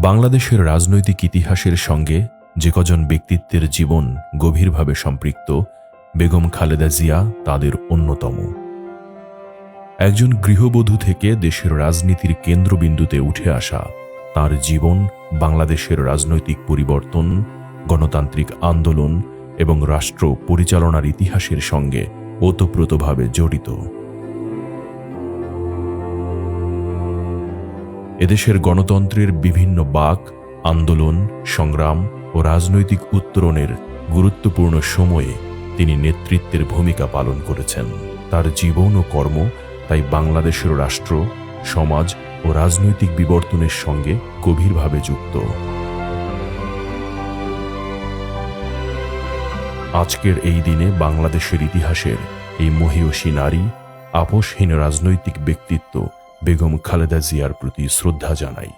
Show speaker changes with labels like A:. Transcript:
A: বাংলাদেশের রাজনৈতিক ইতিহাসের সঙ্গে যে কজন ব্যক্তিত্বের জীবন গভীরভাবে সম্পৃক্ত, বেগম খালেদা জিয়া তাদের অন্যতম। একজন গৃহবধূ থেকে দেশের রাজনীতির কেন্দ্রবিন্দুতে উঠে আসা তার জীবন বাংলাদেশের রাজনৈতিক পরিবর্তন, গণতান্ত্রিক আন্দোলন এবং রাষ্ট্র পরিচালনার ইতিহাসের সঙ্গে ওতপ্রোতভাবে জড়িত। এদেশের গণতন্ত্রের বিভিন্ন বাক, আন্দোলন, সংগ্রাম ও রাজনৈতিক উত্তরণের গুরুত্বপূর্ণ সময়ে তিনি নেতৃত্বের ভূমিকা পালন করেছেন। তার জীবন ও কর্ম তাই বাংলাদেশের রাষ্ট্র, সমাজ ও রাজনৈতিক বিবর্তনের সঙ্গে গভীরভাবে যুক্ত। আজকের এই দিনে বাংলাদেশের ইতিহাসের এই মহীয়সী নারী, আপোষহীন রাজনৈতিক ব্যক্তিত্ব বেগম খালেদা জিয়ার প্রতি শ্রদ্ধা জানাই।